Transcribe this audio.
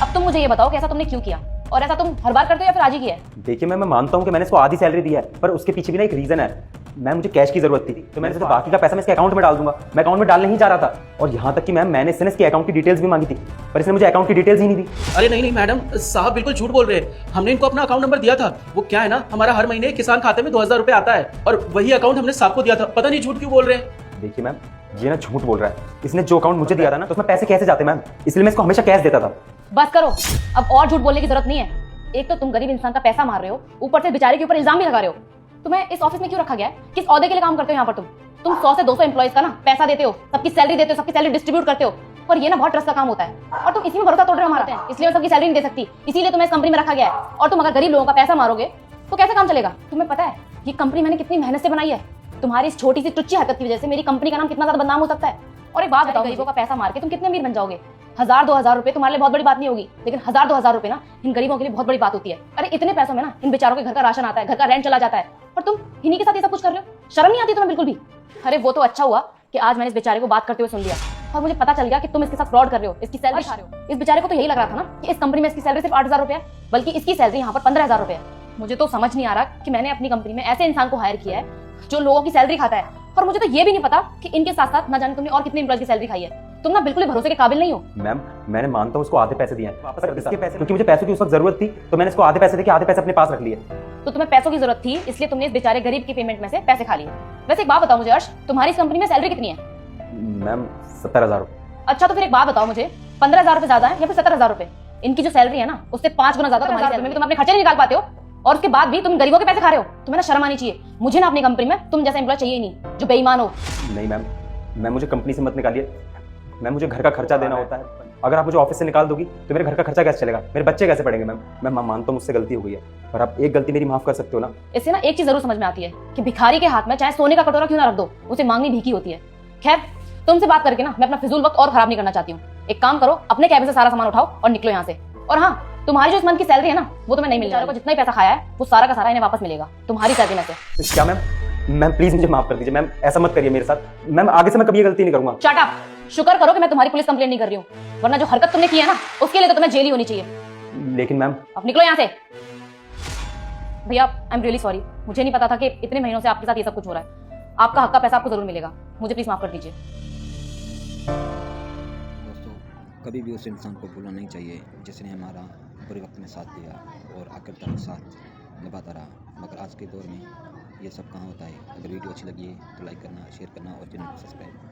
अब तुम मुझे ये बताओ कि ऐसा तुमने क्यों किया, और ऐसा तुम हर बार करते हो या फिर आज ही किया है? देखिए मैं मानता हूँ कि मैंने इसको आधी सैलरी दी है, पर उसके पीछे भी ना एक रीजन है। मैम मुझे कैश की जरूरत थी, तो मैंने सोचा बाकी का पैसा मैं इसके अकाउंट में डाल दूंगा। मैं अकाउंट में डालने ही जा रहा था, और यहाँ तक कि मैम मैंने इससे इसके अकाउंट की डिटेल्स भी मांगी थी, पर इसने मुझे अकाउंट की डिटेल्स ही नहीं दी। अरे नहीं नहीं मैडम साहब बिल्कुल झूठ बोल रहे हैं। हमने इनको अपना अकाउंट नंबर दिया था। वो क्या है ना, हमारा हर महीने किसान खाते में 2000 रुपए आता है, और वही अकाउंट हमने साहब को दिया था। पता नहीं झूठ क्यों बोल रहे हैं। देखिए मैम, ये ना झूठ बोल रहा है। इसने जो अकाउंट मुझे दिया था ना, तो उसमें पैसे कैसे जाते मैम, इसलिए मैं इसको हमेशा कैश देता था। बस करो, अब और झूठ बोलने की जरूरत नहीं है। एक तो तुम गरीब इंसान का पैसा मार रहे हो, ऊपर से बेचारे के ऊपर इल्जाम भी लगा रहे हो। तुम्हें इस ऑफिस में क्यों रखा गया है? किस ओहदे के लिए काम करते हो यहाँ पर? तुम 100 से 200 एम्प्लॉइज का ना पैसा देते हो, सबकी सैलरी देते हो, सबकी सैलरी डिस्ट्रीब्यूट करते हो, और ये ना बहुत ट्रस्ट का काम होता है, और तुम इसी में भरोसा तोड़ रहे हो हमारा। इसलिए मैं सबकी सैलरी नहीं दे सकती, इसीलिए तुम्हें इस कंपनी में रखा गया है। और तुम अगर गरीब लोगों का पैसा मारोगे तो कैसे काम चलेगा? तुम्हें पता है ये कंपनी मैंने कितनी मेहनत से बनाई है? तुम्हारी इस छोटी सी टुच्ची हरकत की वजह से मेरी कंपनी का नाम कितना ज्यादा बदनाम हो सकता है। और एक बात बताओ, गरीबों का पैसा मार के तुम कितने अमीर बन जाओगे? 1000-2000 रुपए तुम्हारे लिए बहुत बड़ी बात नहीं होगी, लेकिन 1000-2000 रुपए ना इन गरीबों के लिए बहुत बड़ी बात होती है। अरे इतने पैसों में ना इन बेचारों के घर का राशन आता है, घर का रेंट चला जाता है, और तुम इन्हीं के साथ ये सब कुछ कर रहे हो। शर्म नहीं आती तुम्हें बिल्कुल भी? अरे वो तो अच्छा हुआ कि आज मैंने इस बेचारे को बात करते हुए सुन लिया, और मुझे पता चल गया कि तुम इसके साथ फ्रॉड कर रहे हो, इसकी सैलरी खा रहे हो। इस बेचारे को तो यही लग रहा था ना कि इस कंपनी में इसकी सैलरी सिर्फ 8000 रुपए है, बल्कि इसकी सैलरी यहाँ पर 15000 रुपए है। मुझे तो समझ नहीं आ रहा कि मैंने अपनी कंपनी में ऐसे इंसान को हायर किया है जो लोगों की सैलरी खाता है, और मुझे तो ये भी नहीं पता कि इनके साथ साथ ना जाने तुमने और कितने एम्प्लॉय की सैलरी खाई है। तुम ना बिल्कुल भरोसे के काबिल नहीं हो। मैम मैंने मानता हूँ उसको आधे पैसे दिए हैं, पर इसके पैसे, क्योंकि मुझे पैसों की उस वक्त जरूरत थी, तो मैंने इसको आधे पैसे देके आधे पैसे अपने पास रख लिए। तो तुम्हें पैसों की जरूरत थी, इसलिए तुमने इस बेचारे गरीब की पेमेंट में से पैसे खा लिए। वैसे एक बात बताओ मुझे अर्श, तुम्हारी इस कंपनी में सैलरी कितनी है? मैम 70,000। अच्छा तो फिर एक बात बताओ मुझे, 15,000 रुपए ज्यादा है या फिर 70,000 रुपए? इनकी जो सैलरी है ना उससे 5 गुना ज्यादा तुम्हारी सैलरी में भी तुम अपने खर्चे नहीं निकाल पाते हो, और उसके बाद भी तुम गरीबों के पैसे खा रहे हो। तुम्हें ना शर्म आनी चाहिए। मुझे ना अपनी कंपनी में तुम जैसा एम्प्लॉय चाहिए ही नहीं जो बेईमान हो। नहीं मैम मुझे कंपनी से मत निकालिए। मैम मुझे घर का खर्चा देना होता है, अगर आप मुझे ऑफिस से निकाल दोगी तो मेरे घर का खर्चा कैसे चलेगा, मेरे बच्चे कैसे पढ़ेंगे? मैम मैं मानता हूँ मुझसे गलती हो गई है, पर आप एक गलती मेरी माफ कर सकते हो ना? इससे ना एक चीज जरूर समझ में आती है कि भिखारी के हाथ में चाहे सोने का कटोरा क्यों ना रख दो, उसे मांगनी भीखी होती है। खैर तुमसे बात करके ना मैं अपना फिजूल वक्त और खराब नहीं करना चाहती हूँ। एक काम करो, अपने कैबिन से सारा सामान उठाओ और निकलो यहाँ से। और हाँ, तुम्हारी जो इस मंथ की सैलरी है ना वो तुम्हें नहीं मिलेगी। को जितना ही पैसा खाया है वो सारा का सारा इन्हें वापस मिलेगा तुम्हारी सैलरी में से। क्या मैम प्लीज मुझे माफ कर दीजिए मैम, ऐसा मत करिए मेरे साथ। मैम आगे से मैं कभी ये गलती नहीं करूंगा। Shut up! शुक्र करो कि मैं तुम्हारी पुलिस कंप्लेंट नहीं कर रही हूँ, वरना जो हरकत तुमने की है ना उसके लिए तो तुम्हें जेल ही होनी चाहिए। लेकिन मैम अब निकलो यहाँ से। भैया आई एम रियली सॉरी, मुझे नहीं पता था कि इतने महीनों से आपके साथ ये सब कुछ हो रहा है। आपका हक का पैसा आपको जरूर मिलेगा, मुझे प्लीज माफ कर दीजिए। दोस्तों कभी भी उस इंसान को भूलना नहीं चाहिए जिसने हमारा बुरे वक्त में साथ दिया और आखिर तक साथ निभाता रहा। मगर आज के दौर में ये सब कहाँ होता है। अगर वीडियो अच्छी लगी है तो लाइक करना, शेयर करना और चैनल को सब्सक्राइब